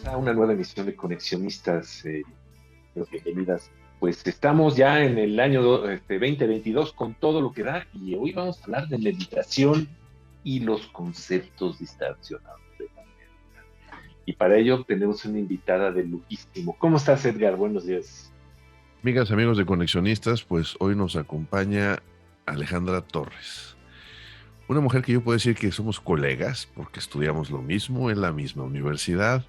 a una nueva emisión de Conexionistas. Bienvenidas. Pues estamos ya en el año 2022 con todo lo que da y hoy vamos a hablar de meditación y los conceptos distorsionados de la realidad. Y para ello tenemos una invitada de lujísimo. ¿Cómo estás, Edgar? Buenos días. Amigas, amigos de Conexionistas, pues hoy nos acompaña Alejandra Torres, una mujer que yo puedo decir que somos colegas porque estudiamos lo mismo en la misma universidad,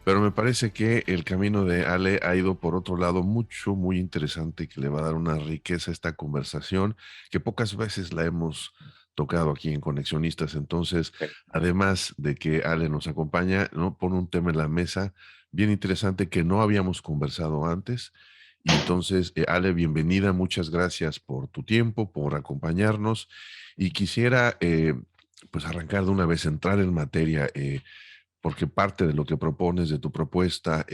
pero me parece que el camino de Ale ha ido por otro lado muy interesante que le va a dar una riqueza a esta conversación que pocas veces la hemos tocado aquí en Conexionistas. Entonces, además de que Ale nos acompaña, ¿no? Pone un tema en la mesa bien interesante que no habíamos conversado antes. Y entonces, Ale, bienvenida, muchas gracias por tu tiempo, por acompañarnos. Y quisiera, pues, arrancar de una vez, entrar en materia. Porque parte de lo que propones, de tu propuesta,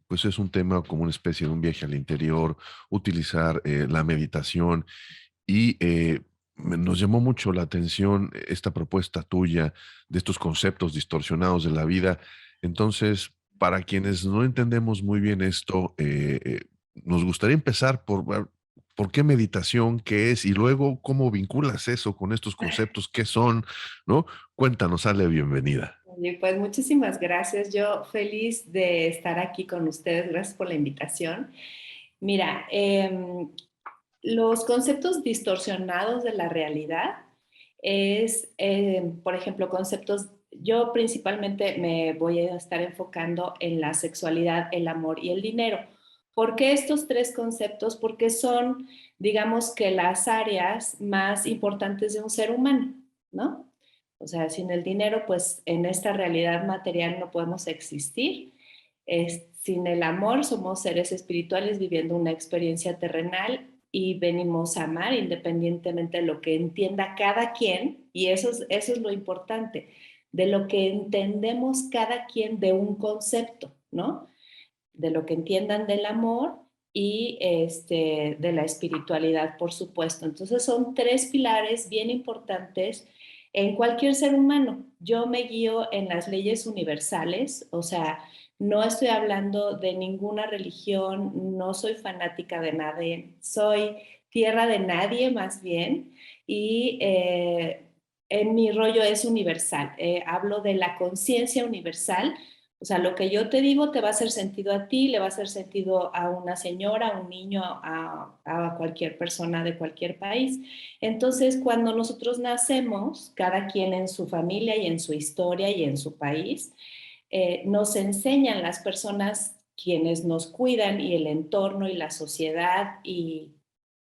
pues es un tema como una especie de un viaje al interior, utilizar la meditación y nos llamó mucho la atención esta propuesta tuya de estos conceptos distorsionados de la vida. Entonces, para quienes no entendemos muy bien esto, nos gustaría empezar por qué meditación, qué es, y luego cómo vinculas eso con estos conceptos, qué son, ¿no? Cuéntanos, Ale, bienvenida. Oye, pues muchísimas gracias. Yo feliz de estar aquí con ustedes. Gracias por la invitación. Mira, los conceptos distorsionados de la realidad es, por ejemplo, conceptos, yo principalmente me voy a estar enfocando en la sexualidad, el amor y el dinero. ¿Por qué estos tres conceptos? Porque son, digamos que las áreas más importantes de un ser humano, ¿no? O sea, sin el dinero, pues en esta realidad material no podemos existir. Sin el amor somos seres espirituales viviendo una experiencia terrenal y venimos a amar independientemente de lo que entienda cada quien, y eso es lo importante, de lo que entendemos cada quien de un concepto, ¿no? De lo que entiendan del amor y de la espiritualidad, por supuesto. Entonces son tres pilares bien importantes en cualquier ser humano. Yo me guío en las leyes universales, o sea, no estoy hablando de ninguna religión, no soy fanática de nadie, soy tierra de nadie más bien, y en mi rollo es universal. Hablo de la conciencia universal. O sea, lo que yo te digo te va a hacer sentido a ti, le va a hacer sentido a una señora, a un niño, a cualquier persona de cualquier país. Entonces, cuando nosotros nacemos, cada quien en su familia y en su historia y en su país, nos enseñan las personas quienes nos cuidan y el entorno y la sociedad y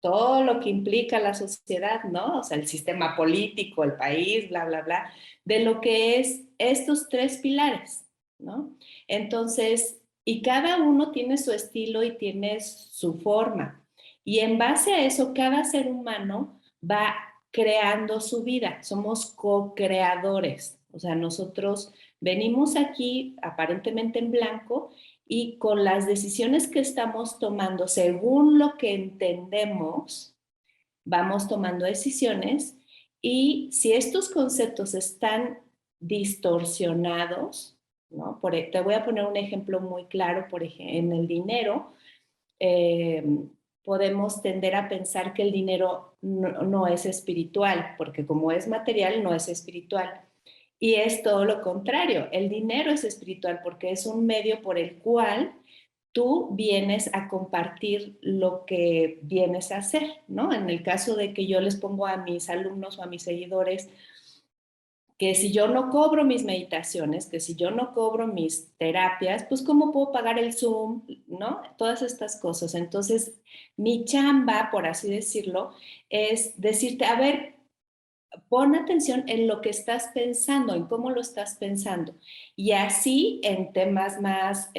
todo lo que implica la sociedad, ¿no? O sea, el sistema político, el país, bla, bla, bla, de lo que es estos tres pilares, ¿no? Entonces, y cada uno tiene su estilo y tiene su forma. Y en base a eso, cada ser humano va creando su vida. Somos co-creadores. O sea, nosotros venimos aquí aparentemente en blanco y con las decisiones que estamos tomando según lo que entendemos, vamos tomando decisiones y si estos conceptos están distorsionados, ¿no? Te voy a poner un ejemplo muy claro, por ejemplo, en el dinero, eh, podemos tender a pensar que el dinero no es espiritual, porque como es material, no es espiritual. Y es todo lo contrario, el dinero es espiritual porque es un medio por el cual tú vienes a compartir lo que vienes a hacer, ¿no? En el caso de que yo les pongo a mis alumnos o a mis seguidores que si yo no cobro mis meditaciones, que si yo no cobro mis terapias, pues ¿cómo puedo pagar el Zoom? ¿No? Todas estas cosas. Entonces, mi chamba, por así decirlo, es decirte, a ver, pon atención en lo que estás pensando, en cómo lo estás pensando. Y así en temas más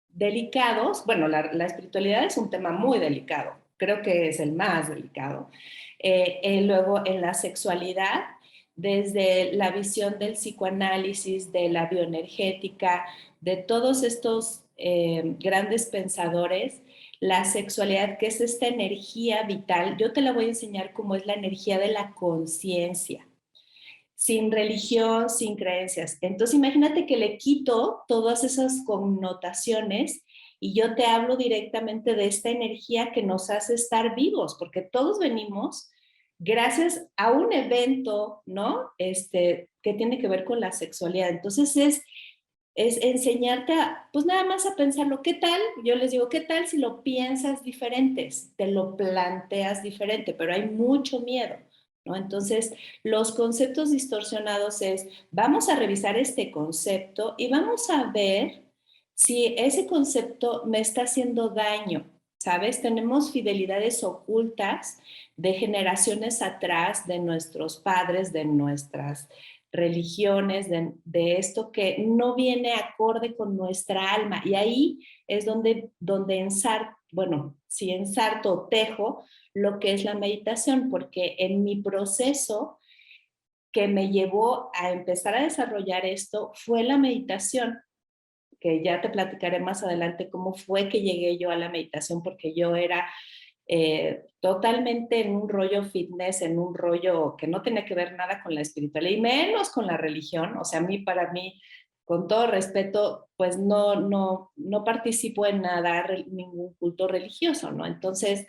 delicados, bueno, la espiritualidad es un tema muy delicado, creo que es el más delicado. Luego en la sexualidad, desde la visión del psicoanálisis, de la bioenergética, de todos estos grandes pensadores, la sexualidad, que es esta energía vital, yo te la voy a enseñar cómo es la energía de la conciencia. sin religión, sin creencias. Entonces imagínate que le quito todas esas connotaciones y yo te hablo directamente de esta energía que nos hace estar vivos, porque todos venimos gracias a un evento, ¿no? Que tiene que ver con la sexualidad. Entonces es enseñarte a, pues nada más a pensarlo. ¿Qué tal? Yo les digo, ¿qué tal si lo piensas diferente? Te lo planteas diferente, pero hay mucho miedo, ¿no? Entonces, los conceptos distorsionados es, vamos a revisar este concepto y vamos a ver si ese concepto me está haciendo daño, ¿sabes? Tenemos fidelidades ocultas de generaciones atrás, de nuestros padres, de nuestras religiones, de esto que no viene acorde con nuestra alma. Y ahí es donde ensarto o tejo lo que es la meditación, porque en mi proceso que me llevó a empezar a desarrollar esto fue la meditación, que ya te platicaré más adelante cómo fue que llegué yo a la meditación, porque yo era totalmente en un rollo fitness, en un rollo que no tenía que ver nada con la espiritualidad y menos con la religión. O sea, para mí, con todo respeto, pues no participo en nada, ningún culto religioso, ¿no? Entonces,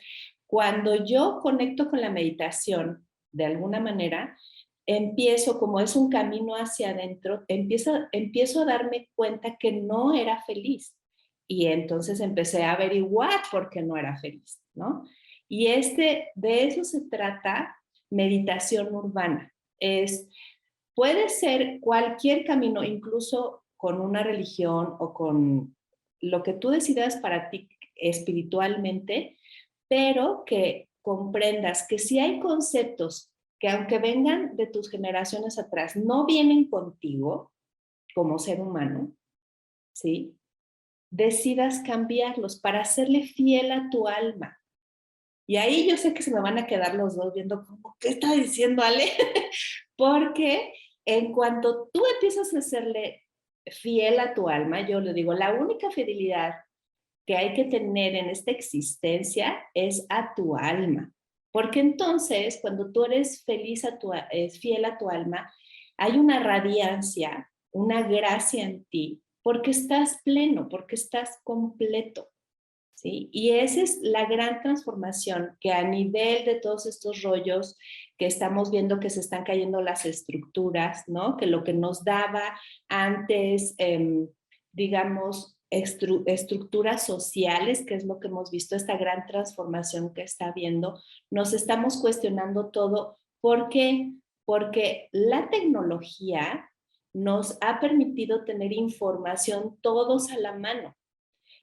cuando yo conecto con la meditación, de alguna manera, empiezo, como es un camino hacia adentro, empiezo a darme cuenta que no era feliz. Y entonces empecé a averiguar por qué no era feliz, ¿no? Y de eso se trata meditación urbana. Puede ser cualquier camino, incluso con una religión o con lo que tú decidas para ti espiritualmente, pero que comprendas que si hay conceptos que aunque vengan de tus generaciones atrás, no vienen contigo como ser humano, ¿sí? Decidas cambiarlos para hacerle fiel a tu alma. Y ahí yo sé que se me van a quedar los dos viendo como, ¿qué está diciendo Ale? Porque en cuanto tú empiezas a hacerle fiel a tu alma, yo le digo, la única fidelidad que hay que tener en esta existencia es a tu alma. Porque entonces, cuando tú eres fiel a tu alma, hay una radiancia, una gracia en ti, porque estás pleno, porque estás completo. ¿Sí? Y esa es la gran transformación que a nivel de todos estos rollos que estamos viendo que se están cayendo las estructuras, ¿no? Que lo que nos daba antes, digamos, estructuras sociales, que es lo que hemos visto, esta gran transformación que está habiendo, nos estamos cuestionando todo. ¿Por qué? Porque la tecnología nos ha permitido tener información todos a la mano.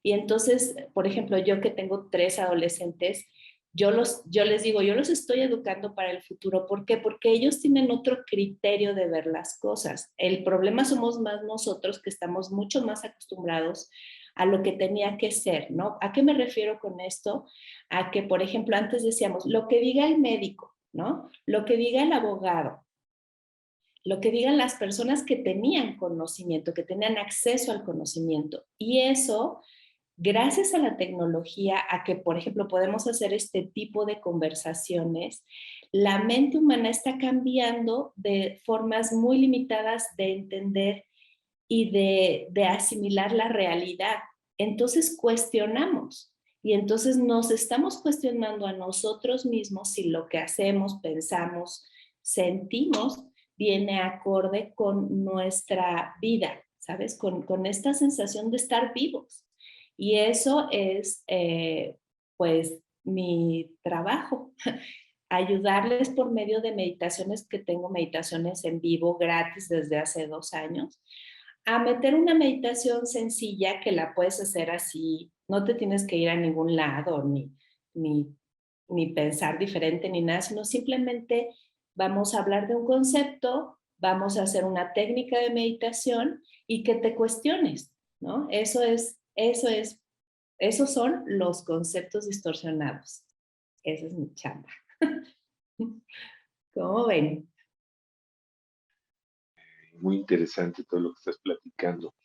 Y entonces, por ejemplo, yo que tengo 3 adolescentes, yo les digo, yo los estoy educando para el futuro. ¿Por qué? Porque ellos tienen otro criterio de ver las cosas. El problema somos más nosotros, que estamos mucho más acostumbrados a lo que tenía que ser, ¿no? ¿A qué me refiero con esto? A que, por ejemplo, antes decíamos, lo que diga el médico, ¿no? Lo que diga el abogado, lo que digan las personas que tenían conocimiento, que tenían acceso al conocimiento. Y eso, gracias a la tecnología, a que, por ejemplo, podemos hacer este tipo de conversaciones, la mente humana está cambiando de formas muy limitadas de entender y de asimilar la realidad. Entonces cuestionamos y entonces nos estamos cuestionando a nosotros mismos si lo que hacemos, pensamos, sentimos viene acorde con nuestra vida, ¿sabes? Con esta sensación de estar vivos. Y eso es, pues, mi trabajo, ayudarles por medio de meditaciones, que tengo meditaciones en vivo gratis desde hace 2 años, a meter una meditación sencilla que la puedes hacer así, no te tienes que ir a ningún lado, ni, ni pensar diferente, ni nada, sino simplemente vamos a hablar de un concepto, vamos a hacer una técnica de meditación y que te cuestiones, ¿no? Esos son los conceptos distorsionados. Esa es mi chamba. ¿Cómo ven? Muy interesante todo lo que estás platicando.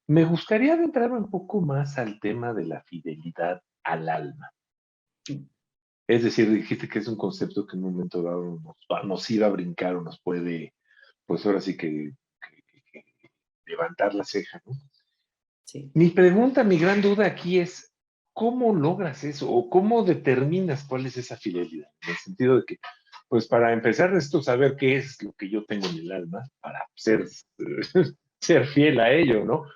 Me gustaría adentrarme un poco más al tema de la fidelidad al alma. Es decir, dijiste que es un concepto que en un momento dado nos iba a brincar o nos puede pues ahora sí que levantar la ceja, ¿no? Sí. Mi pregunta, mi gran duda aquí es, ¿cómo logras eso? ¿O cómo determinas cuál es esa fidelidad? En el sentido de que, pues para empezar, necesito saber qué es lo que yo tengo en el alma para ser, ser fiel a ello, ¿no?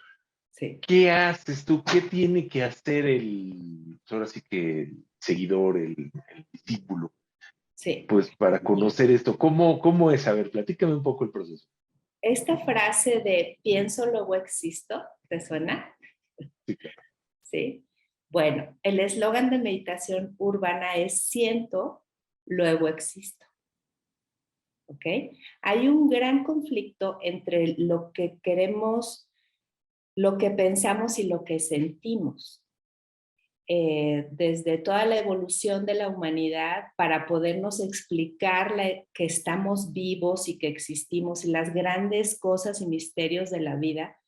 Sí. ¿Qué haces tú? ¿Qué tiene que hacer el, pues ahora sí que el seguidor, el discípulo, Sí. pues para conocer esto? ¿Cómo es? A ver, platícame un poco el proceso. Esta frase de pienso, luego existo, ¿te suena? Sí, claro. Sí. Bueno, el eslogan de meditación urbana es siento, luego existo. ¿Ok? Hay un gran conflicto entre lo que queremos, lo que pensamos y lo que sentimos. Desde toda la evolución de la humanidad para podernos explicar que estamos vivos y que existimos y las grandes cosas y misterios de la vida,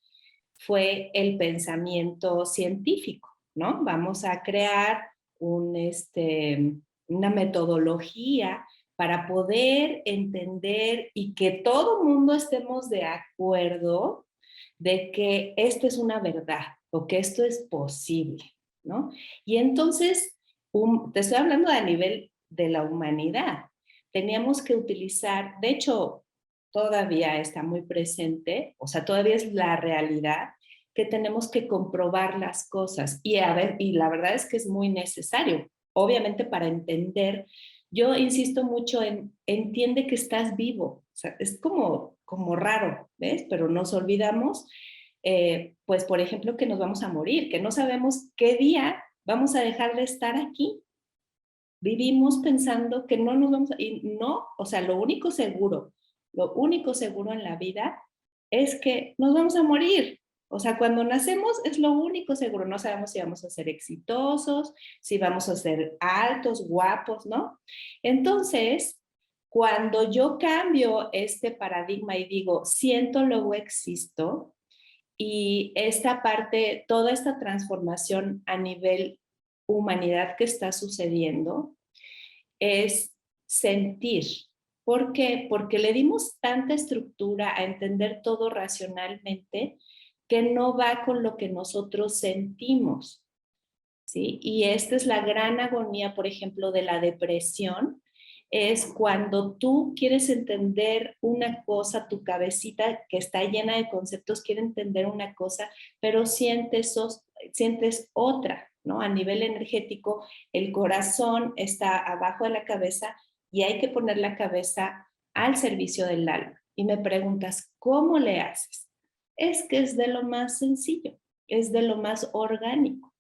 fue el pensamiento científico, ¿no? Vamos a crear una metodología para poder entender y que todo mundo estemos de acuerdo de que esto es una verdad o que esto es posible, ¿no? Y entonces, te estoy hablando a nivel de la humanidad. Teníamos que utilizar, de hecho, todavía está muy presente, o sea, todavía es la realidad que tenemos que comprobar las cosas y, a ver, y la verdad es que es muy necesario, obviamente para entender. Yo insisto mucho en entiende que estás vivo, o sea, es como raro, ¿ves? Pero nos olvidamos, pues por ejemplo, que nos vamos a morir, que no sabemos qué día vamos a dejar de estar aquí. Vivimos pensando que no nos vamos a, y no, o sea, lo único seguro en la vida es que nos vamos a morir. O sea, cuando nacemos es lo único seguro. No sabemos si vamos a ser exitosos, si vamos a ser altos, guapos, ¿no? Entonces, cuando yo cambio este paradigma y digo, siento, luego existo, y esta parte, toda esta transformación a nivel humanidad que está sucediendo, es sentir. ¿Por qué? Porque le dimos tanta estructura a entender todo racionalmente que no va con lo que nosotros sentimos, ¿sí? Y esta es la gran agonía, por ejemplo, de la depresión, es cuando tú quieres entender una cosa, tu cabecita que está llena de conceptos quiere entender una cosa, pero sientes otra, ¿no? A nivel energético, el corazón está abajo de la cabeza y hay que poner la cabeza al servicio del alma. Y me preguntas, ¿cómo le haces? Es que es de lo más sencillo, es de lo más orgánico.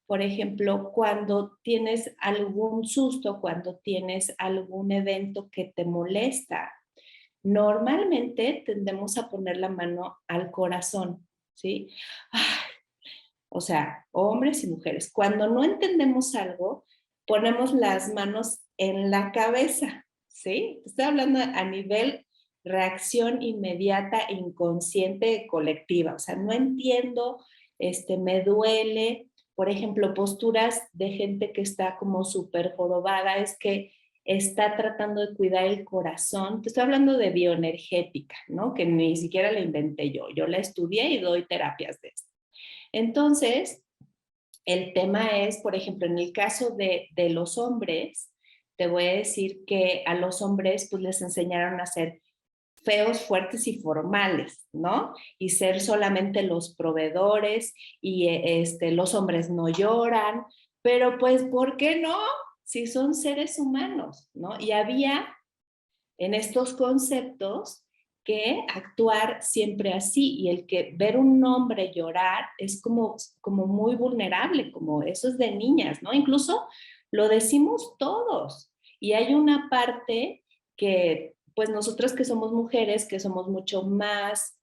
Por ejemplo, cuando tienes algún susto, cuando tienes algún evento que te molesta, normalmente tendemos a poner la mano al corazón, ¿sí? Ay, o sea, hombres y mujeres. Cuando no entendemos algo, ponemos las manos en la cabeza, ¿sí? Estoy hablando a nivel reacción inmediata, inconsciente, colectiva. O sea, no entiendo, me duele. Por ejemplo, posturas de gente que está como súper jorobada, es que está tratando de cuidar el corazón. Te estoy hablando de bioenergética, ¿no? Que ni siquiera la inventé yo. Yo la estudié y doy terapias de esto. Entonces, el tema es, por ejemplo, en el caso de los hombres, te voy a decir que a los hombres pues les enseñaron a ser feos, fuertes y formales, ¿no? Y ser solamente los proveedores y los hombres no lloran, pero pues, ¿por qué no? Si son seres humanos, ¿no? Y había en estos conceptos que actuar siempre así y el que ver un hombre llorar es como muy vulnerable, como eso es de niñas, ¿no? Incluso lo decimos todos y hay una parte que pues nosotras que somos mujeres, que somos mucho más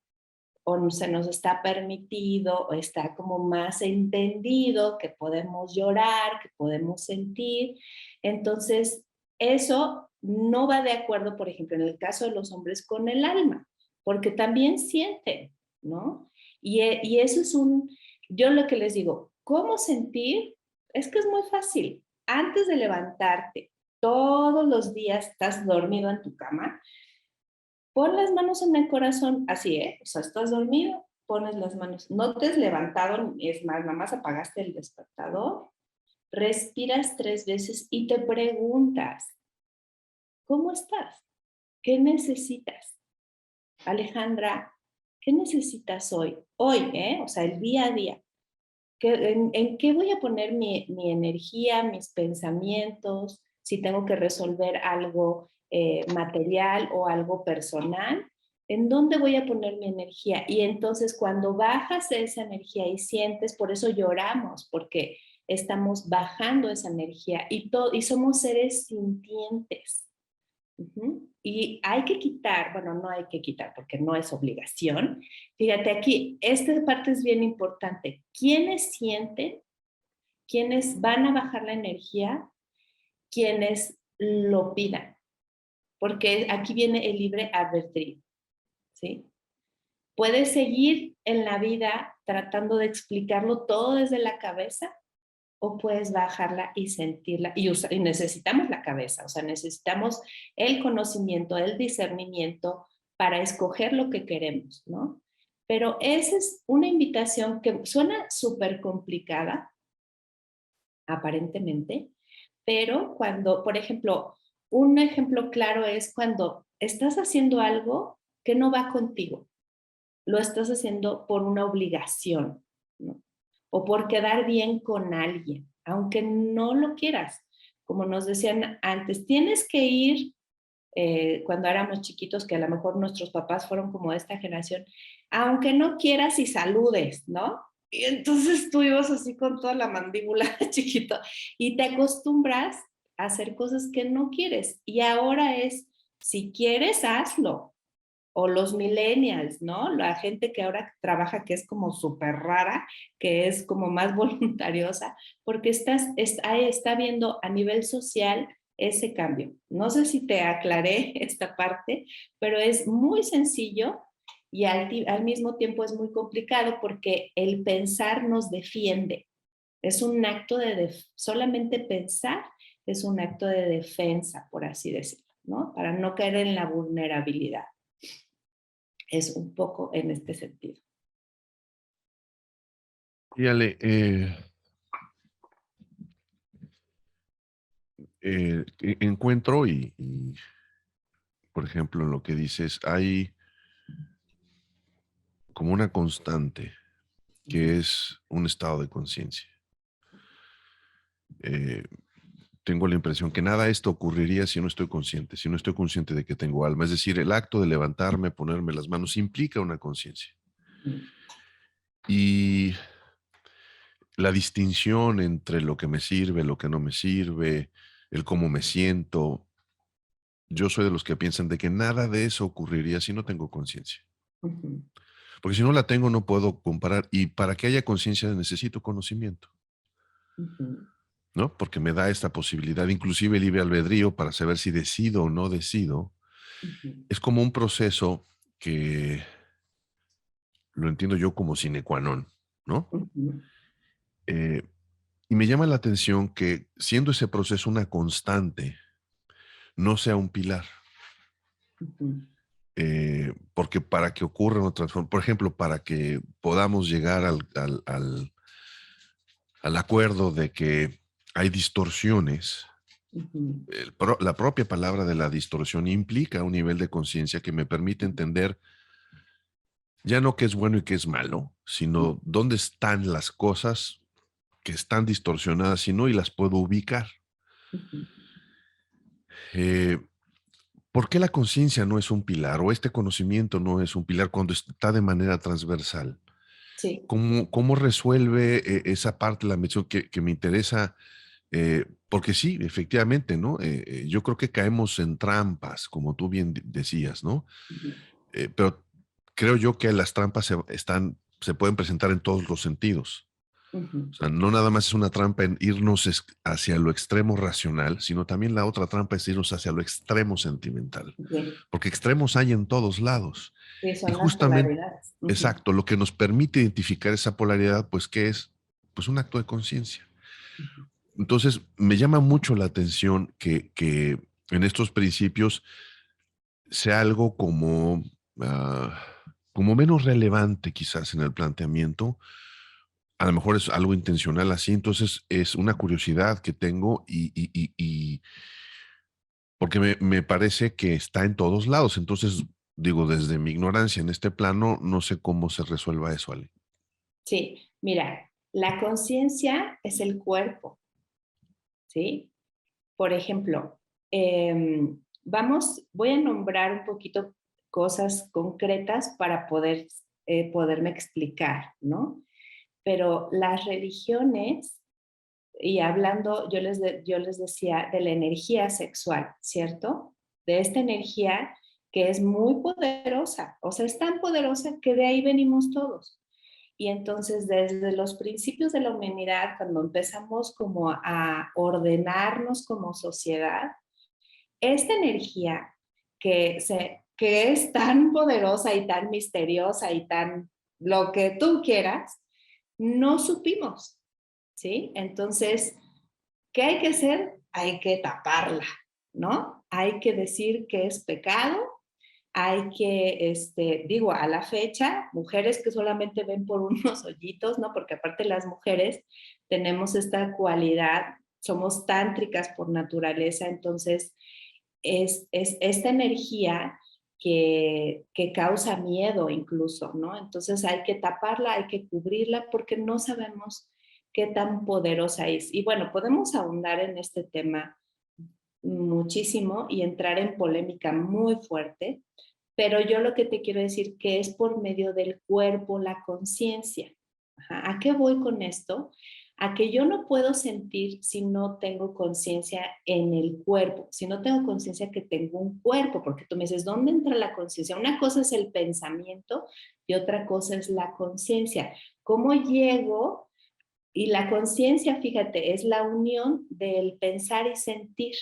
o se nos está permitido o está como más entendido que podemos llorar, que podemos sentir. Entonces, eso no va de acuerdo, por ejemplo, en el caso de los hombres con el alma, porque también sienten, ¿no? Y eso es yo lo que les digo, ¿cómo sentir? Es que es muy fácil. Antes de levantarte, todos los días estás dormido en tu cama, Pon las manos en el corazón, así, ¿eh? O sea, estás dormido, pones las manos, no te has levantado, es más, nada más apagaste el despertador, respiras 3 veces y te preguntas, ¿cómo estás? ¿Qué necesitas? Alejandra, ¿qué necesitas hoy? Hoy, ¿eh? O sea, el día a día. ¿En qué voy a poner mi energía, mis pensamientos? Si tengo que resolver algo material o algo personal, ¿en dónde voy a poner mi energía? Y entonces cuando bajas esa energía y sientes, por eso lloramos, porque estamos bajando esa energía y somos seres sintientes. Y hay que quitar, bueno, no hay que quitar porque no es obligación. Fíjate aquí, esta parte es bien importante. ¿Quiénes sienten? ¿Quiénes van a bajar la energía? ¿Quiénes lo pidan? Porque aquí viene el libre albedrío, ¿sí? Puedes seguir en la vida tratando de explicarlo todo desde la cabeza o puedes bajarla y sentirla. Y necesitamos la cabeza, o sea, necesitamos el conocimiento, el discernimiento para escoger lo que queremos, ¿no? Pero esa es una invitación que suena súper complicada, aparentemente, pero cuando, por ejemplo, un ejemplo claro es cuando estás haciendo algo que no va contigo, lo estás haciendo por una obligación, ¿no? O por quedar bien con alguien, aunque no lo quieras. Como nos decían antes, tienes que ir, cuando éramos chiquitos, que a lo mejor nuestros papás fueron como de esta generación, aunque no quieras y saludes, ¿no? Y entonces tú ibas así con toda la mandíbula chiquito y te acostumbras a hacer cosas que no quieres. Y ahora es, si quieres, hazlo, o los millennials, ¿no? La gente que ahora trabaja que es como súper rara, que es como más voluntariosa, porque está viendo a nivel social ese cambio. No sé si te aclaré esta parte, pero es muy sencillo y al mismo tiempo es muy complicado porque el pensar nos defiende. Es un acto solamente pensar es un acto de defensa, por así decirlo, ¿no? Para no caer en la vulnerabilidad. Es un poco en este sentido. Y Ale, encuentro por ejemplo, en lo que dices, hay como una constante que es un estado de conciencia. Eh, Tengo la impresión que nada de esto ocurriría si no estoy consciente, si no estoy consciente de que tengo alma. Es decir, el acto de levantarme, ponerme las manos, implica una conciencia. Y la distinción entre lo que me sirve, lo que no me sirve, el cómo me siento, yo soy de los que piensan de que nada de eso ocurriría si no tengo conciencia. Porque si no la tengo, no puedo comparar. Y para que haya conciencia necesito conocimiento, ¿no? Porque me da esta posibilidad, inclusive libre albedrío, para saber si decido o no decido. Es como un proceso que lo entiendo yo como sine qua non, ¿no? Eh, y me llama la atención que siendo ese proceso una constante, no sea un pilar. Porque para que ocurra una transformación, por ejemplo, para que podamos llegar al acuerdo de que hay distorsiones, la propia palabra de la distorsión implica un nivel de conciencia que me permite entender ya no qué es bueno y qué es malo, sino dónde están las cosas que están distorsionadas y no, y las puedo ubicar. Eh, ¿Por qué la conciencia no es un pilar o este conocimiento no es un pilar cuando está de manera transversal? Sí. ¿Cómo resuelve esa parte de la mención que me interesa? Porque sí, efectivamente, ¿no? Yo creo que caemos en trampas, como tú bien decías, ¿no? Pero creo yo que las trampas se pueden presentar en todos los sentidos. O sea, no nada más es una trampa en irnos hacia lo extremo racional, sino también la otra trampa es irnos hacia lo extremo sentimental. Sí. Porque extremos hay en todos lados. Sí, Y son las justamente, polaridades. exacto, lo que nos permite identificar esa polaridad, pues, ¿qué es? Pues un acto de conciencia. Entonces, me llama mucho la atención que en estos principios sea algo como, ah, como menos relevante quizás en el planteamiento. A lo mejor es algo intencional así, entonces es una curiosidad que tengo y porque me parece que está en todos lados. Entonces, digo, desde mi ignorancia en este plano, no sé cómo se resuelva eso, Ale. Sí, mira, la conciencia es el cuerpo, ¿sí? Por ejemplo, voy a nombrar un poquito cosas concretas para poderme explicar, ¿no? Pero las religiones, y hablando, yo les decía de la energía sexual, ¿cierto? De esta energía que es muy poderosa, o sea, es tan poderosa que de ahí venimos todos. Y entonces desde los principios de la humanidad, cuando empezamos como a ordenarnos como sociedad, esta energía que es tan poderosa y tan misteriosa y tan lo que tú quieras, no supimos, ¿sí? Entonces, ¿qué hay que hacer? Hay que taparla, ¿no? Hay que decir que es pecado, hay que, digo, a la fecha, mujeres que solamente ven por unos hoyitos, ¿no? Porque aparte las mujeres tenemos esta cualidad, somos tántricas por naturaleza, entonces es esta energía que causa miedo incluso, ¿no? Entonces hay que taparla, hay que cubrirla porque no sabemos qué tan poderosa es. Y bueno, podemos ahondar en este tema muchísimo y entrar en polémica muy fuerte, pero yo lo que te quiero decir que es por medio del cuerpo, la conciencia. ¿A qué voy con esto? A que yo no puedo sentir si no tengo conciencia en el cuerpo, si no tengo conciencia que tengo un cuerpo, porque tú me dices, ¿dónde entra la conciencia? Una cosa es el pensamiento y otra cosa es la conciencia. ¿Cómo llego? Y la conciencia, fíjate, es la unión del pensar y sentir.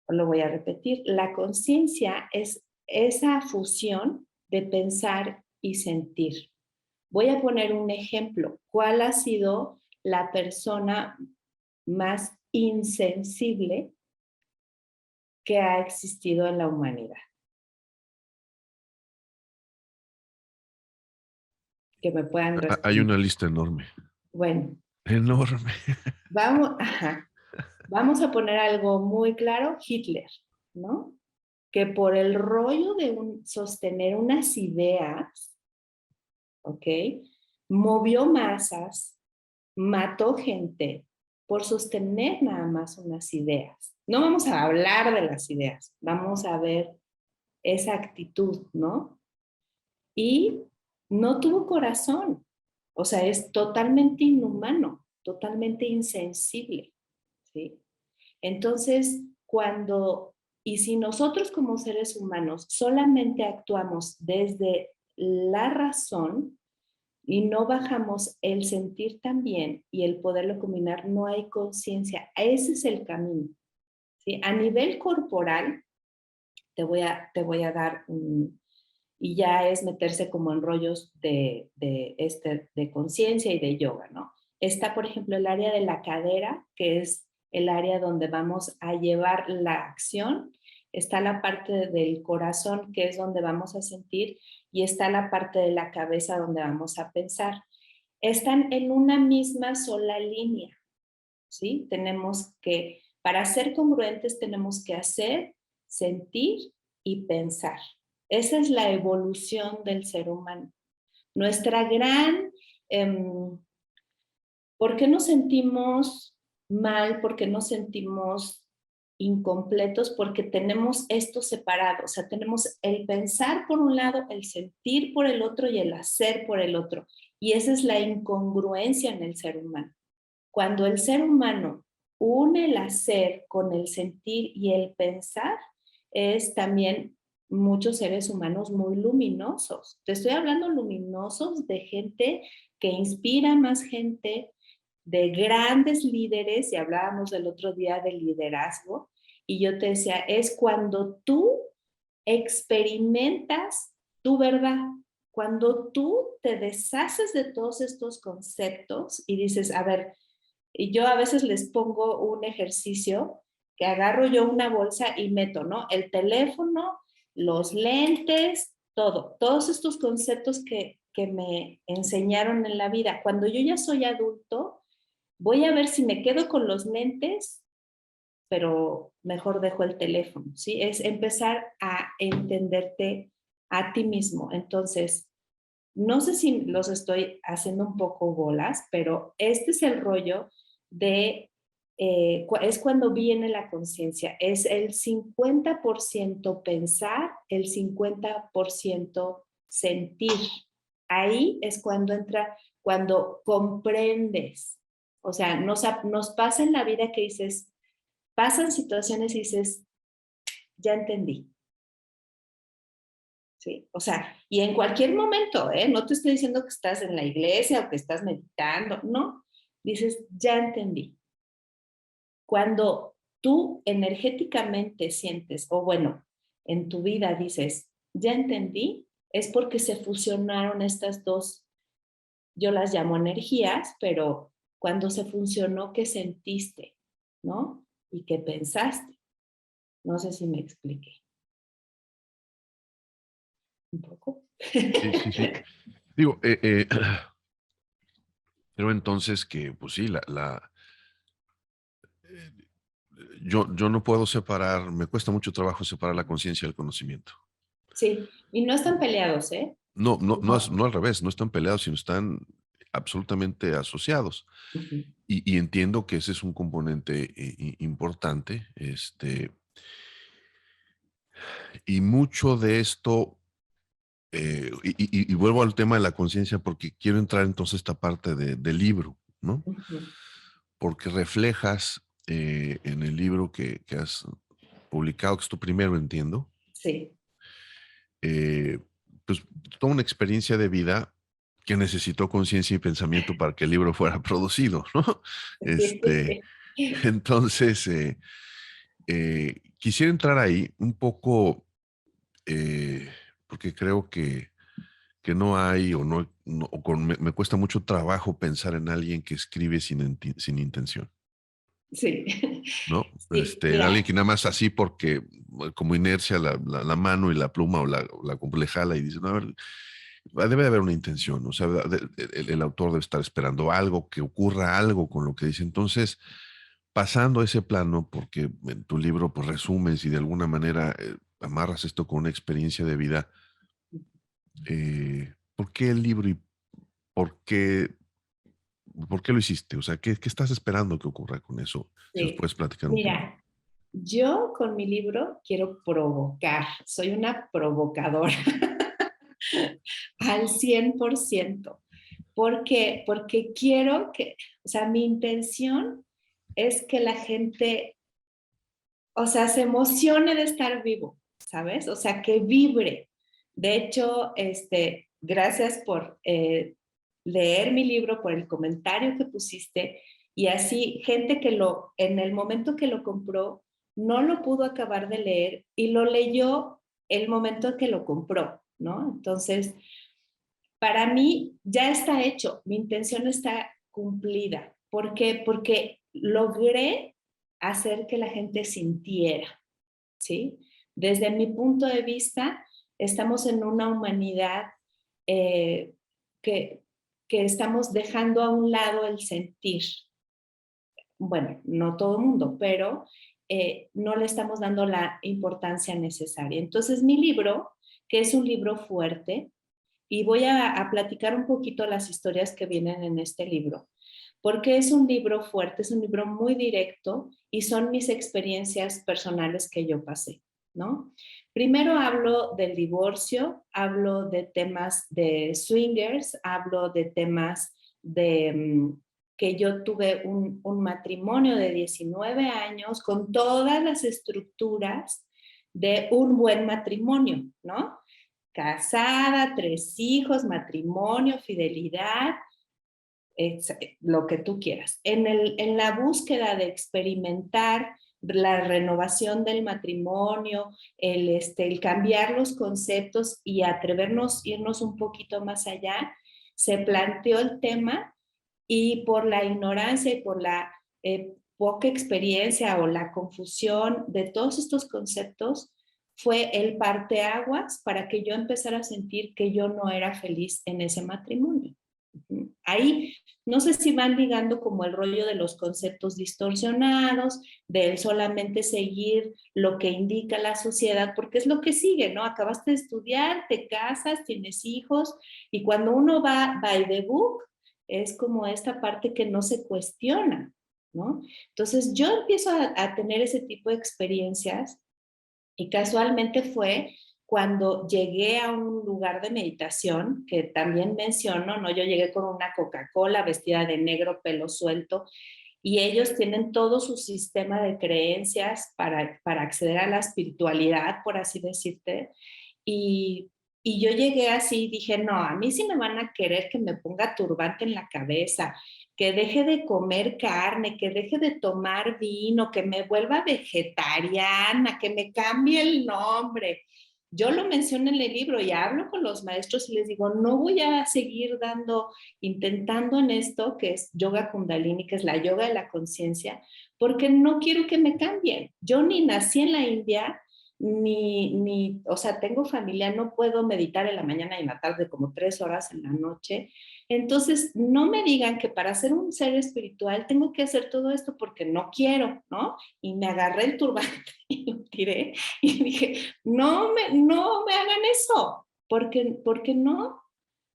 Lo voy a repetir, la conciencia es esa fusión de pensar y sentir. Voy a poner un ejemplo. ¿Cuál ha sido la persona más insensible que ha existido en la humanidad? Que me puedan Hay responder. una lista enorme, Bueno, enorme. ajá, vamos a poner algo muy claro, Hitler, ¿no? Que por el rollo de sostener unas ideas, ¿ok? Movió masas, mató gente por sostener nada más unas ideas. No vamos a hablar de las ideas, vamos a ver esa actitud, ¿no? Y no tuvo corazón, o sea, es totalmente inhumano, totalmente insensible, ¿sí? Entonces, y si nosotros como seres humanos solamente actuamos desde la razón, y no bajamos el sentir también y el poderlo combinar, no hay conciencia. Ese es el camino. ¿Sí? A nivel corporal, te voy a dar y ya es meterse como en rollos de conciencia y de yoga, ¿no? Está, por ejemplo, el área de la cadera, que es el área donde vamos a llevar la acción. Está la parte del corazón, que es donde vamos a sentir, y está la parte de la cabeza donde vamos a pensar. Están en una misma sola línea, ¿sí? Para ser congruentes, tenemos que hacer, sentir y pensar. Esa es la evolución del ser humano. Nuestra gran, eh, ¿por qué nos sentimos mal? ¿Por qué nos sentimos incompletos? Porque tenemos esto separado, o sea, tenemos el pensar por un lado, el sentir por el otro y el hacer por el otro. Y esa es la incongruencia en el ser humano. Cuando el ser humano une el hacer con el sentir y el pensar, es también muchos seres humanos muy luminosos. Te estoy hablando luminosos de gente que inspira más gente, de grandes líderes, y hablábamos el otro día del liderazgo, y yo te decía, es cuando tú experimentas tu verdad, cuando tú te deshaces de todos estos conceptos y dices, a ver, y yo a veces les pongo un ejercicio que agarro yo una bolsa y meto, ¿no? El teléfono, los lentes, todo, todos estos conceptos que me enseñaron en la vida. Cuando yo ya soy adulto, voy a ver si me quedo con los lentes, pero mejor dejo el teléfono, ¿sí? Es empezar a entenderte a ti mismo. Entonces, no sé si los estoy haciendo un poco bolas, pero este es el rollo de, es cuando viene la conciencia, es el 50% pensar, el 50% sentir. Ahí es cuando entra, cuando comprendes. O sea, nos pasa en la vida que dices, pasan situaciones y dices, ya entendí. ¿Sí? O sea, y en cualquier momento, ¿eh? No te estoy diciendo que estás en la iglesia o que estás meditando, no. Dices, ya entendí. Cuando tú energéticamente sientes, o bueno, en tu vida dices, ya entendí, es porque se fusionaron estas dos, yo las llamo energías, pero cuando se funcionó, ¿qué sentiste? ¿No? ¿Y qué pensaste? No sé si me expliqué un poco. Sí, sí, sí. Digo, creo entonces que, pues sí, eh, yo no puedo separar, me cuesta mucho trabajo separar la conciencia del conocimiento. Sí, y no están peleados, ¿eh? No, no, no, No. no al revés, no están peleados, sino están absolutamente asociados. Ujú. Y entiendo que ese es un componente importante, y mucho de esto, y vuelvo al tema de la conciencia porque quiero entrar entonces a esta parte del libro, ¿no? Ujú. Porque reflejas en el libro que has publicado, que es tu primero, entiendo, Sí. eh, pues toda una experiencia de vida que necesitó conciencia y pensamiento para que el libro fuera producido, ¿no? Este, entonces, quisiera entrar ahí un poco, porque creo que no hay o no, me cuesta mucho trabajo pensar en alguien que escribe sin intención. Sí. ¿No? Sí, En mira, alguien que nada más así porque como inercia la mano y la pluma o la le jala y dice, no, a ver, debe de haber una intención, o sea, el autor debe estar esperando algo, que ocurra algo con lo que dice. Entonces, pasando a ese plano, porque en tu libro pues resumes y de alguna manera amarras esto con una experiencia de vida, ¿por qué el libro y por qué, por qué lo hiciste? O sea, ¿qué estás esperando que ocurra con eso? Si nos sí. puedes platicar un poco. Mira, yo con mi libro quiero provocar, soy una provocadora al 100%. ¿Por qué? Porque quiero que, o sea, mi intención es que la gente, o sea, se emocione de estar vivo, ¿sabes? O sea, que vibre. De hecho, gracias por leer mi libro, por el comentario que pusiste, y así gente que en el momento que lo compró, no lo pudo acabar de leer y lo leyó el momento que lo compró, ¿no? Entonces, para mí ya está hecho, mi intención está cumplida. ¿Por qué? Porque logré hacer que la gente sintiera, ¿sí? Desde mi punto de vista, estamos en una humanidad eh, que, que estamos dejando a un lado el sentir. Bueno, no todo el mundo, pero no le estamos dando la importancia necesaria. Entonces, mi libro, que es un libro fuerte, y voy a platicar un poquito las historias que vienen en este libro, porque es un libro fuerte, es un libro muy directo y son mis experiencias personales que yo pasé, ¿no? Primero hablo del divorcio, hablo de temas de swingers, hablo de temas de que yo tuve un matrimonio de 19 años con todas las estructuras de un buen matrimonio, ¿no? Casada, 3 hijos, matrimonio, fidelidad, lo que tú quieras. En la búsqueda de experimentar la renovación del matrimonio, el cambiar los conceptos y atrevernos, irnos un poquito más allá, se planteó el tema y por la ignorancia y por la poca experiencia o la confusión de todos estos conceptos fue el parteaguas para que yo empezara a sentir que yo no era feliz en ese matrimonio. Ahí no sé si van ligando como el rollo de los conceptos distorsionados, de solamente seguir lo que indica la sociedad, porque es lo que sigue, ¿no? Acabaste de estudiar, te casas, tienes hijos, y cuando uno va by the book, es como esta parte que no se cuestiona, ¿no? Entonces yo empiezo a tener ese tipo de experiencias y casualmente fue cuando llegué a un lugar de meditación, que también menciono, ¿no? Yo llegué con una Coca-Cola vestida de negro, pelo suelto, y ellos tienen todo su sistema de creencias para acceder a la espiritualidad, por así decirte, y yo llegué así y dije, no, a mí sí me van a querer que me ponga turbante en la cabeza, que deje de comer carne, que deje de tomar vino, que me vuelva vegetariana, que me cambie el nombre. Yo lo menciono en el libro y hablo con los maestros y les digo, no voy a seguir intentando en esto, que es yoga kundalini, que es la yoga de la conciencia, porque no quiero que me cambien. Yo ni nací en la India, o sea, tengo familia, no puedo meditar en la mañana y en la tarde como 3 horas en la noche. Entonces, no me digan que para ser un ser espiritual tengo que hacer todo esto porque no quiero, ¿no? Y me agarré el turbante y lo tiré y dije, no me hagan eso, porque no.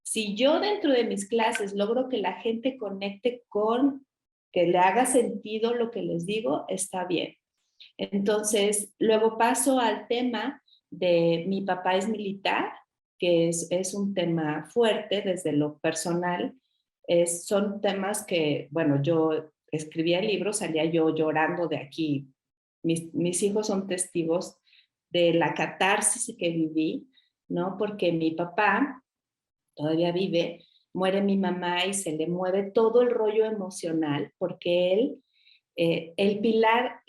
Si yo dentro de mis clases logro que la gente conecte que le haga sentido lo que les digo, está bien. Entonces, luego paso al tema de mi papá es militar, que es un tema fuerte desde lo personal. Son temas que, bueno, yo escribía el libro, salía yo llorando de aquí. Mis hijos son testigos de la catarsis que viví, ¿no? Porque mi papá todavía vive, muere mi mamá y se le mueve todo el rollo emocional porque él el pilar,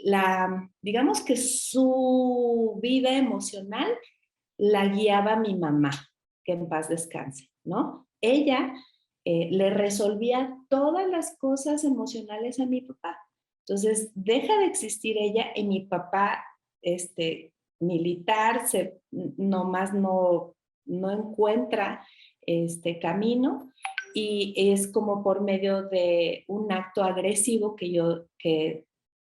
digamos que su vida emocional la guiaba mi mamá, que en paz descanse, ¿no? Ella le resolvía todas las cosas emocionales a mi papá. Entonces, deja de existir ella y mi papá, militar, nomás no encuentra camino y es como por medio de un acto agresivo que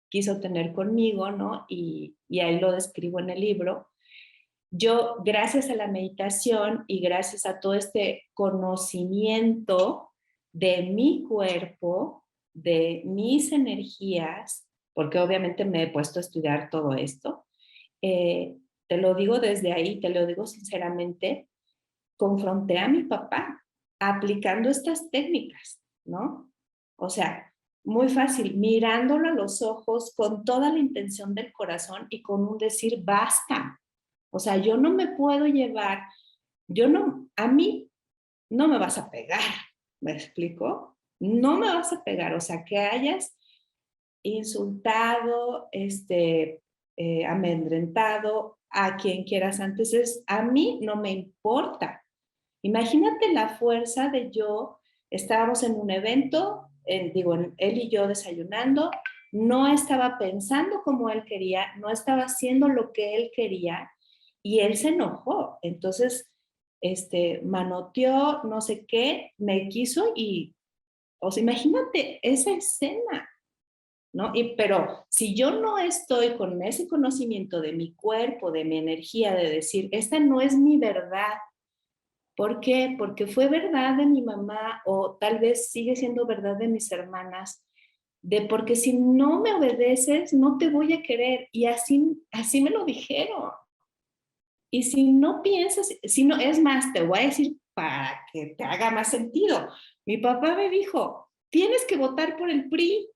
quiso tener conmigo, ¿no? Y ahí lo describo en el libro. Yo, gracias a la meditación y gracias a todo este conocimiento de mi cuerpo, de mis energías, porque obviamente me he puesto a estudiar todo esto, te lo digo desde ahí, te lo digo sinceramente, confronté a mi papá aplicando estas técnicas, ¿no? O sea, muy fácil, mirándolo a los ojos con toda la intención del corazón y con un decir, basta. O sea, yo no me puedo llevar, a mí no me vas a pegar, ¿me explico? No me vas a pegar, o sea, que hayas insultado, amedrentado a quien quieras antes, a mí no me importa. Imagínate la fuerza de estábamos en un evento, él y yo desayunando, no estaba pensando como él quería, no estaba haciendo lo que él quería y él se enojó. Entonces, manoteó, no sé qué, me quiso o sea, imagínate esa escena, ¿no? Pero si yo no estoy con ese conocimiento de mi cuerpo, de mi energía, de decir, esta no es mi verdad. ¿Por qué? Porque fue verdad de mi mamá o tal vez sigue siendo verdad de mis hermanas, porque si no me obedeces, no te voy a querer. Y así me lo dijeron. Y si no piensas, si no, es más, te voy a decir para que te haga más sentido. Mi papá me dijo, tienes que votar por el PRI.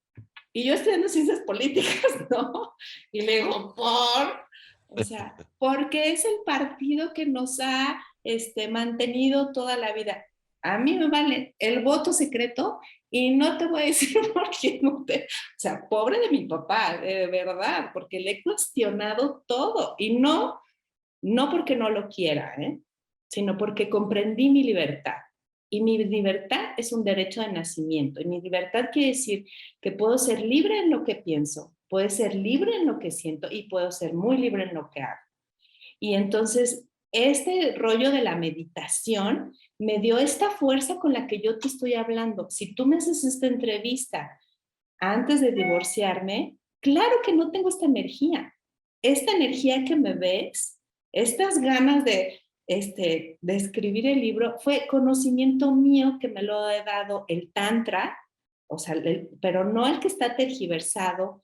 Y yo estudiando ciencias políticas, ¿no? Y le digo, o sea, porque es el partido que nos ha mantenido toda la vida. A mí me vale el voto secreto y no te voy a decir por qué no te... O sea, pobre de mi papá, de verdad, porque le he cuestionado todo y no porque no lo quiera, ¿eh? Sino porque comprendí mi libertad. Y mi libertad es un derecho de nacimiento. Y mi libertad quiere decir que puedo ser libre en lo que pienso, puedo ser libre en lo que siento y puedo ser muy libre en lo que hago. Y entonces, este rollo de la meditación me dio esta fuerza con la que yo te estoy hablando. Si tú me haces esta entrevista antes de divorciarme, claro que no tengo esta energía. Esta energía que me ves, estas ganas de escribir el libro, fue conocimiento mío que me lo ha dado el Tantra, o sea, pero no el que está tergiversado,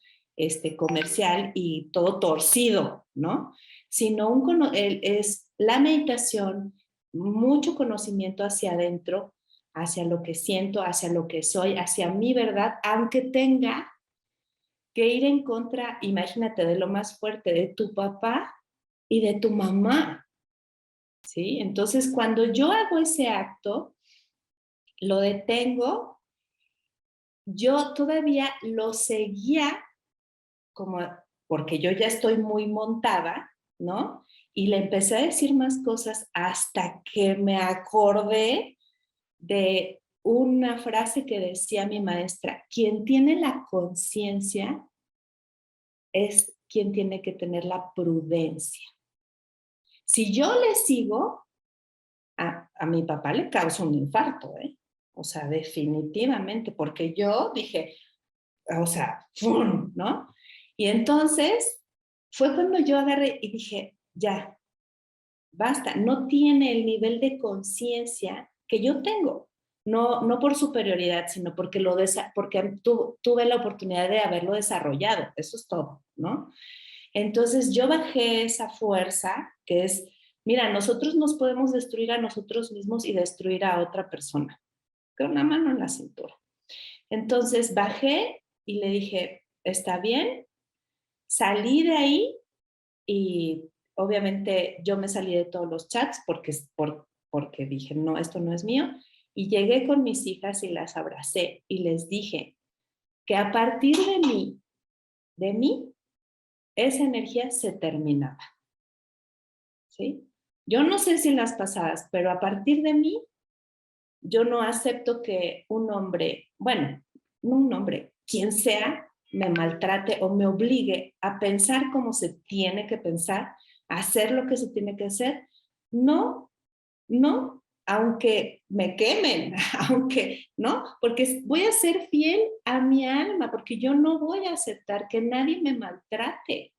comercial y todo torcido, ¿no? Sino es la meditación, mucho conocimiento hacia adentro, hacia lo que siento, hacia lo que soy, hacia mi verdad, aunque tenga que ir en contra, imagínate, de lo más fuerte, de tu papá y de tu mamá, ¿sí? Entonces, cuando yo hago ese acto, lo detengo, yo todavía lo seguía como, porque yo ya estoy muy montada, ¿no? Y le empecé a decir más cosas hasta que me acordé de una frase que decía mi maestra: quien tiene la conciencia es quien tiene que tener la prudencia. Si yo le sigo, a mi papá le causa un infarto, ¿eh? O sea, definitivamente, porque yo dije, o sea, ¡fum!, ¿no? Y entonces fue cuando yo agarré y dije, ya, basta, no tiene el nivel de conciencia que yo tengo. No, no por superioridad, sino porque, porque tuve la oportunidad de haberlo desarrollado. Eso es todo, ¿no? Entonces yo bajé esa fuerza que es, mira, nosotros nos podemos destruir a nosotros mismos y destruir a otra persona con una mano en la cintura. Entonces bajé y le dije, está bien, salí de ahí y obviamente yo me salí de todos los chats porque dije, no, esto no es mío. Y llegué con mis hijas y las abracé y les dije que a partir de mí, esa energía se terminaba. ¿Sí? Yo no sé si en las pasadas, pero a partir de mí, yo no acepto que un hombre, bueno, no un hombre, quien sea, me maltrate o me obligue a pensar como se tiene que pensar, a hacer lo que se tiene que hacer. No, no, aunque me quemen, aunque, ¿no? Porque voy a ser fiel a mi alma, porque yo no voy a aceptar que nadie me maltrate.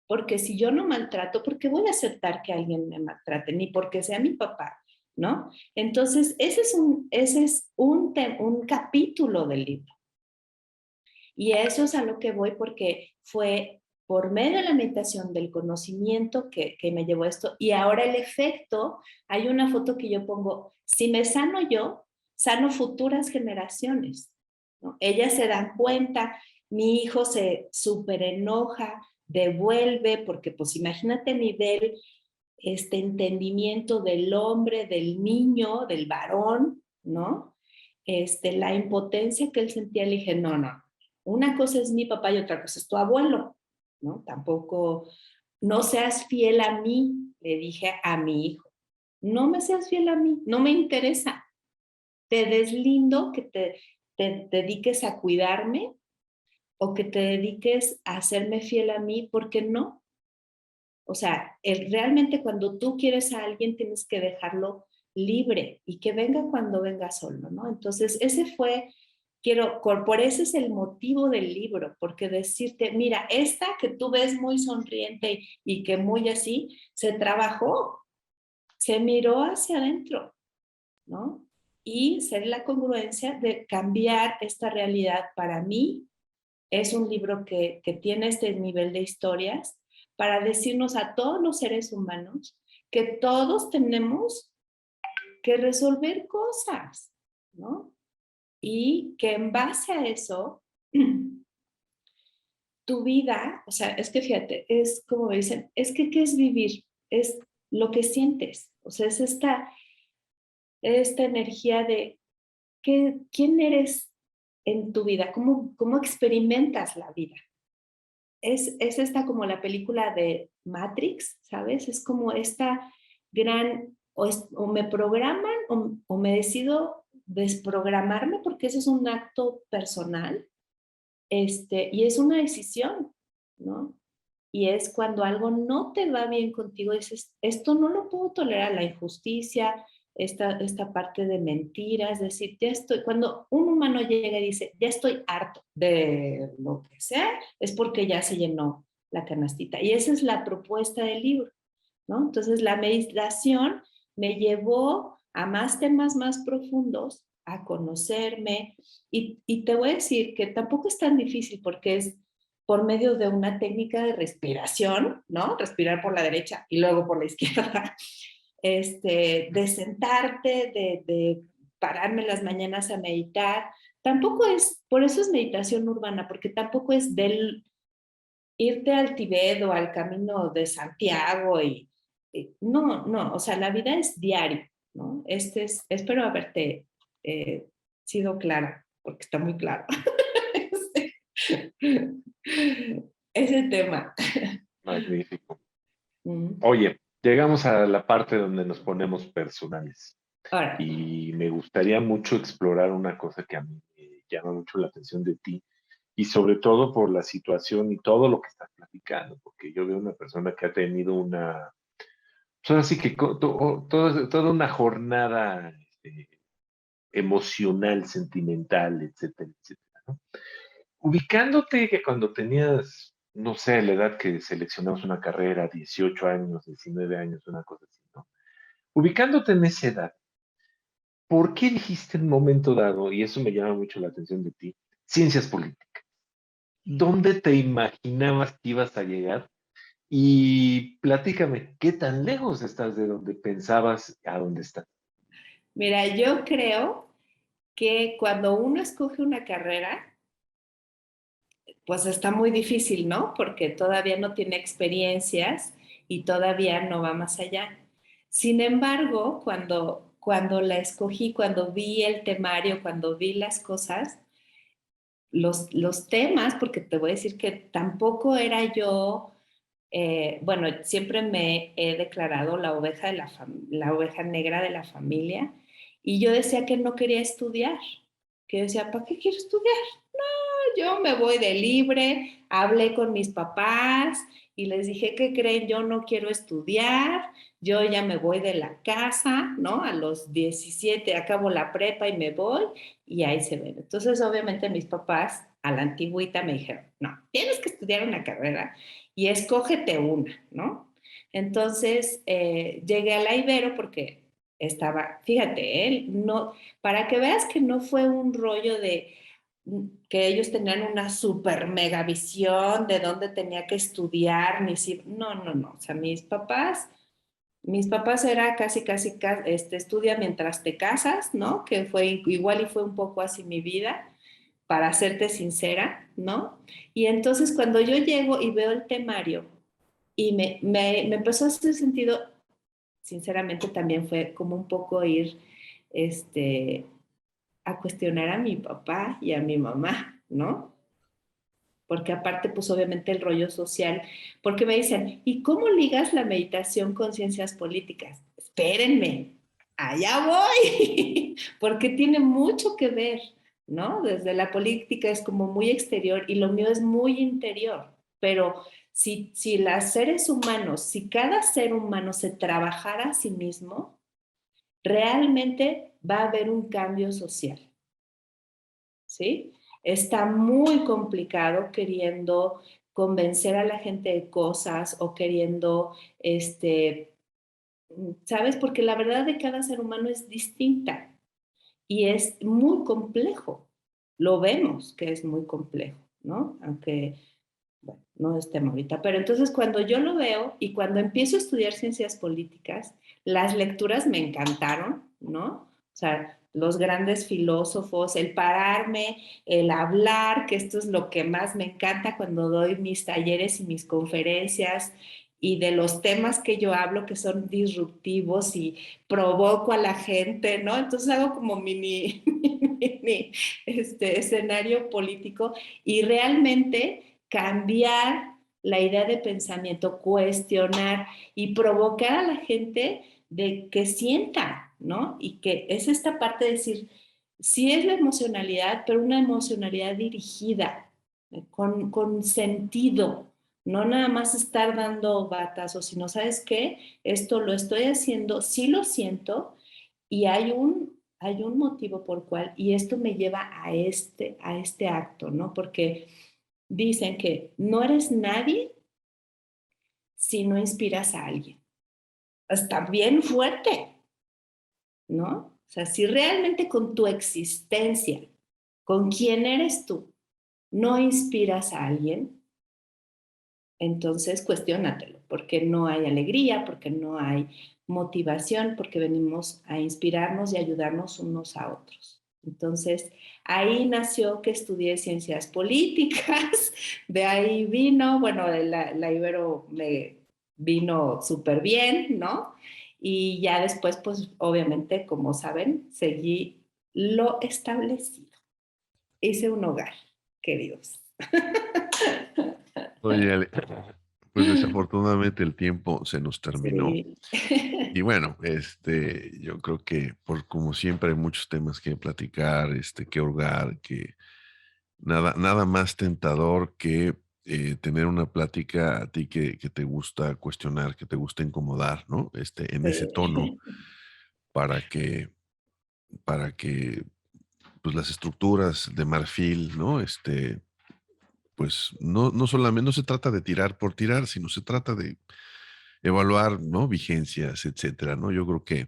Porque si yo no maltrato, ¿por qué voy a aceptar que alguien me maltrate? Ni porque sea mi papá, ¿no? Entonces, ese es un capítulo del libro. Y eso es a lo que voy porque fue por medio de la meditación, del conocimiento que me llevó esto. Y ahora el efecto, hay una foto que yo pongo, si me sano yo, sano futuras generaciones, ¿no? Ellas se dan cuenta, mi hijo se súper enoja, devuelve, porque pues imagínate a nivel este entendimiento del hombre, del niño, del varón, ¿no? La impotencia que él sentía, le dije, no, no, una cosa es mi papá y otra cosa es tu abuelo, ¿no? Tampoco, no seas fiel a mí, le dije a mi hijo, no me seas fiel a mí, no me interesa, te deslindo que te dediques a cuidarme o que te dediques a hacerme fiel a mí, porque no. O sea, realmente cuando tú quieres a alguien tienes que dejarlo libre y que venga cuando venga solo, ¿no? Entonces, por ese es el motivo del libro, porque decirte, mira, esta que tú ves muy sonriente y que muy así, se trabajó, se miró hacia adentro, ¿no? Y ser la congruencia de cambiar esta realidad para mí es un libro que tiene este nivel de historias para decirnos a todos los seres humanos que todos tenemos que resolver cosas, ¿no? Y que en base a eso, tu vida, o sea, es que fíjate, es como dicen, es que ¿qué es vivir? Es lo que sientes, o sea, es esta energía de quién eres en tu vida, cómo experimentas la vida. Es esta como la película de Matrix, ¿sabes? Es como esta gran o me programan o me decido desprogramarme porque eso es un acto personal, y es una decisión, ¿no? Y es cuando algo no te va bien contigo, dices, esto no lo puedo tolerar, la injusticia, esta parte de mentira, es decir, ya estoy, cuando un humano llega y dice, ya estoy harto de lo que sea, es porque ya se llenó la canastita. Y esa es la propuesta del libro, ¿no? Entonces la meditación me llevó a más temas más profundos, a conocerme, y te voy a decir que tampoco es tan difícil porque es por medio de una técnica de respiración, ¿no? Respirar por la derecha y luego por la izquierda, de sentarte, de pararme en las mañanas a meditar. Tampoco es, por eso es meditación urbana, porque tampoco es del irte al Tibet o al Camino de Santiago no, no, o sea, la vida es diaria, ¿no? Espero haberte eh, sido clara, porque está muy claro. Ese tema. Magnífico. Mm. Oye, llegamos a la parte donde nos ponemos personales Ahora, y me gustaría mucho explorar una cosa que a mí me llama mucho la atención de ti y sobre todo por la situación y todo lo que estás platicando, porque yo veo una persona que ha tenido pues ahora sí que toda una jornada emocional, sentimental, etcétera, etcétera, ¿no? Ubicándote que cuando tenías, no sé, la edad que seleccionamos una carrera, 18 años, 19 años, una cosa así, ¿no? Ubicándote en esa edad, ¿por qué dijiste en un momento dado, y eso me llama mucho la atención de ti, ciencias políticas? ¿Dónde te imaginabas que ibas a llegar? Y platícame, ¿qué tan lejos estás de donde pensabas a dónde estás? mira, yo creo que cuando uno escoge una carrera, pues está muy difícil, ¿no? Porque todavía no tiene experiencias y todavía no va más allá. Sin embargo, cuando la escogí, cuando vi el temario, cuando vi las cosas, los temas, porque te voy a decir que tampoco era yo, bueno, siempre me he declarado la oveja, la oveja negra de la familia, y yo decía que no quería estudiar, que decía, ¿para qué quiero estudiar? Yo me voy de libre, hablé con mis papás y les dije, ¿qué creen? Yo no quiero estudiar, yo ya me voy de la casa, ¿no? A los 17 acabo la prepa y me voy y ahí se ven. Entonces, obviamente mis papás a la antigüita me dijeron, no, tienes que estudiar una carrera y escógete una, ¿no? Entonces, llegué a la Ibero porque estaba, fíjate, no, para que veas que no fue un rollo de que ellos tenían una super mega visión de dónde tenía que estudiar, ni si, no, no, no, o sea, mis papás era casi, estudia mientras te casas, ¿no? Que fue igual y fue un poco así mi vida, para serte sincera, ¿no? Y entonces cuando yo llego y veo el temario y me empezó a hacer sentido, sinceramente también fue como un poco ir, este, a cuestionar a mi papá y a mi mamá, ¿no? Porque aparte, pues obviamente el rollo social, porque me dicen, ¿y cómo ligas la meditación con ciencias políticas? Espérenme, allá voy, porque tiene mucho que ver, ¿no? Desde la política es como muy exterior y lo mío es muy interior, pero si los seres humanos, si cada ser humano se trabajara a sí mismo, realmente va a haber un cambio social. ¿Sí? Está muy complicado queriendo convencer a la gente de cosas o queriendo, ¿sabes? Porque la verdad de cada ser humano es distinta y es muy complejo. Lo vemos que es muy complejo, ¿no? Aunque, bueno, no es tema ahorita. Pero entonces cuando yo lo veo y cuando empiezo a estudiar ciencias políticas, las lecturas me encantaron, ¿no? O sea, los grandes filósofos, el pararme, el hablar, que esto es lo que más me encanta cuando doy mis talleres y mis conferencias y de los temas que yo hablo que son disruptivos y provoco a la gente, ¿no? Entonces hago como mini escenario político y realmente cambiar la idea de pensamiento, cuestionar y provocar a la gente de que sienta, ¿no? Y que es esta parte de decir, sí es la emocionalidad, pero una emocionalidad dirigida, con sentido, no nada más estar dando batazos, sino, ¿sabes qué? Esto lo estoy haciendo, sí lo siento, y hay un motivo por cual, y esto me lleva a este acto, ¿no? Porque dicen que no eres nadie si no inspiras a alguien. Está bien fuerte, ¿no? O sea, si realmente con tu existencia, con quién eres tú, no inspiras a alguien, entonces cuestiónatelo, porque no hay alegría, porque no hay motivación, porque venimos a inspirarnos y ayudarnos unos a otros. Entonces, ahí nació que estudié ciencias políticas, de ahí vino, bueno, la Ibero me vino súper bien, ¿no? Y ya después, pues obviamente, como saben, seguí lo establecido. Hice un hogar, queridos. Oye, Ale, pues desafortunadamente el tiempo se nos terminó. Sí. Y bueno, yo creo que por como siempre hay muchos temas que platicar, que hurgar, que nada más tentador que tener una plática a ti que te gusta cuestionar, que te gusta incomodar, ¿no? En ese tono Sí. para que, pues las estructuras de marfil, ¿no? Pues no solamente, no se trata de tirar por tirar, sino se trata de evaluar, ¿no? Vigencias, etcétera, ¿no? Yo creo que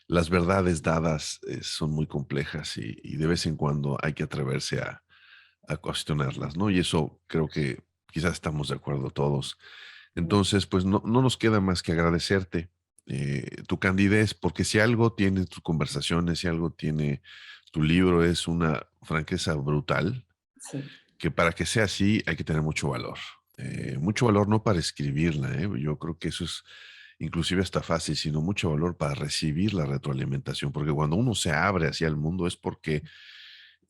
las verdades dadas son muy complejas y de vez en cuando hay que atreverse a cuestionarlas, ¿no? Y eso creo que quizás estamos de acuerdo todos. Entonces, pues no nos queda más que agradecerte tu candidez, porque si algo tiene tus conversaciones, si algo tiene tu libro, es una franqueza brutal, Sí. que para que sea así hay que tener mucho valor no para escribirla, yo creo que eso es inclusive hasta fácil, sino mucho valor para recibir la retroalimentación, porque cuando uno se abre hacia el mundo es porque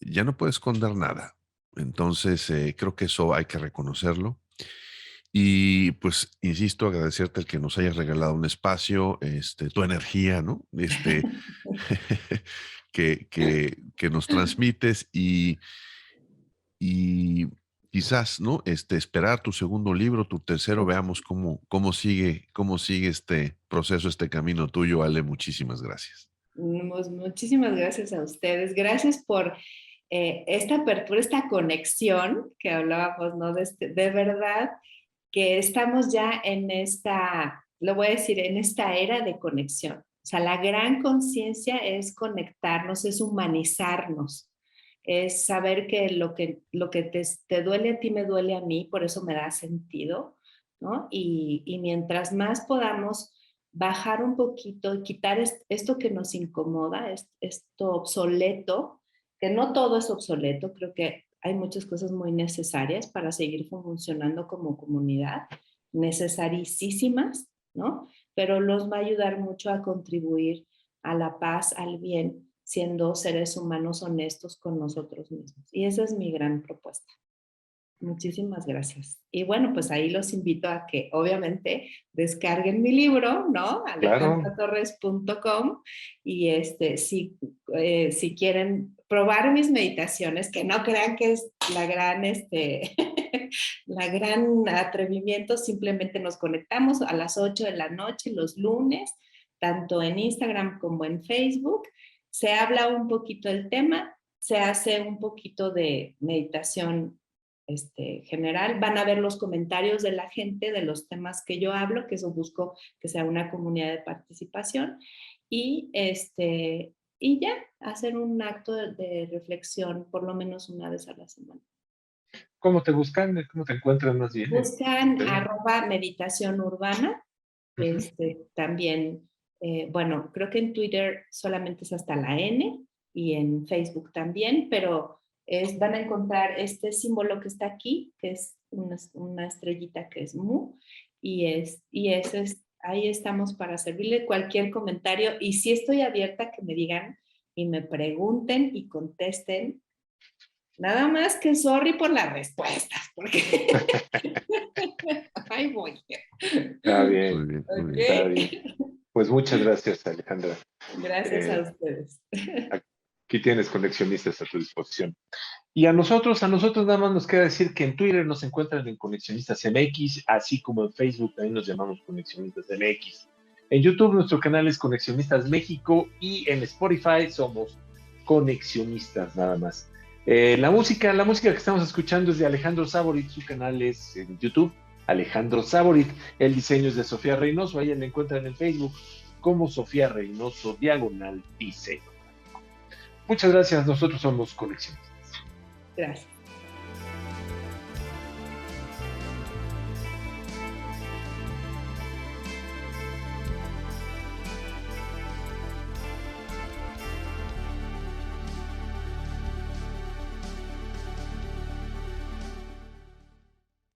ya no puede esconder nada. Entonces, creo que eso hay que reconocerlo. Y pues, insisto, agradecerte el que nos hayas regalado un espacio, tu energía, ¿no? Que nos transmites y quizás, ¿no? Esperar tu segundo libro, tu tercero, veamos cómo sigue este proceso, este camino tuyo, Ale. Muchísimas gracias. Muchísimas gracias a ustedes. Gracias por esta apertura, esta conexión que hablábamos, ¿no? De verdad que estamos ya en esta, lo voy a decir, en esta era de conexión. O sea, la gran conciencia es conectarnos, es humanizarnos, es saber que lo que te duele a ti me duele a mí, por eso me da sentido, ¿no? Y mientras más podamos bajar un poquito y quitar esto que nos incomoda, esto obsoleto, que no todo es obsoleto, creo que hay muchas cosas muy necesarias para seguir funcionando como comunidad, necesarísimas, ¿no? Pero los va a ayudar mucho a contribuir a la paz, al bien, siendo seres humanos honestos con nosotros mismos. Y esa es mi gran propuesta. Muchísimas gracias. Y bueno, pues ahí los invito a que obviamente descarguen mi libro, ¿no? Claro, alejandratorres.com y si quieren probar mis meditaciones, que no crean que es la gran, la gran atrevimiento, simplemente nos conectamos a las 8 de la noche los lunes, tanto en Instagram como en Facebook. Se habla un poquito del tema, se hace un poquito de meditación general. Van a ver los comentarios de la gente de los temas que yo hablo, que eso busco que sea una comunidad de participación. Y, y ya, hacer un acto de reflexión por lo menos una vez a la semana. ¿cómo te buscan? ¿Cómo te encuentran más bien? Buscan @meditación urbana. Ujú. También, bueno, creo que en Twitter solamente es hasta la N y en Facebook también, pero van a encontrar este símbolo que está aquí, que es una estrellita que es Mu, y ese es, ahí estamos para servirle cualquier comentario. Y sí estoy abierta a que me digan y me pregunten y contesten. Nada más que sorry por las respuestas, porque ahí voy. Está Muy bien, bien, muy Ok. bien. está bien. Pues muchas gracias, Alejandra. Gracias a ustedes. Aquí tienes conexionistas a tu disposición. Y a nosotros nada más nos queda decir que en Twitter nos encuentran en Conexionistas MX, así como en Facebook también nos llamamos Conexionistas MX. En YouTube nuestro canal es Conexionistas México y en Spotify somos Conexionistas nada más. La música que estamos escuchando es de Alejandro Saborit, su canal es en YouTube, Alejandro Saborit. El diseño es de Sofía Reynoso, ahí la encuentran en Facebook como Sofía Reynoso /diseño. Muchas gracias, nosotros somos Conexionistas. Gracias.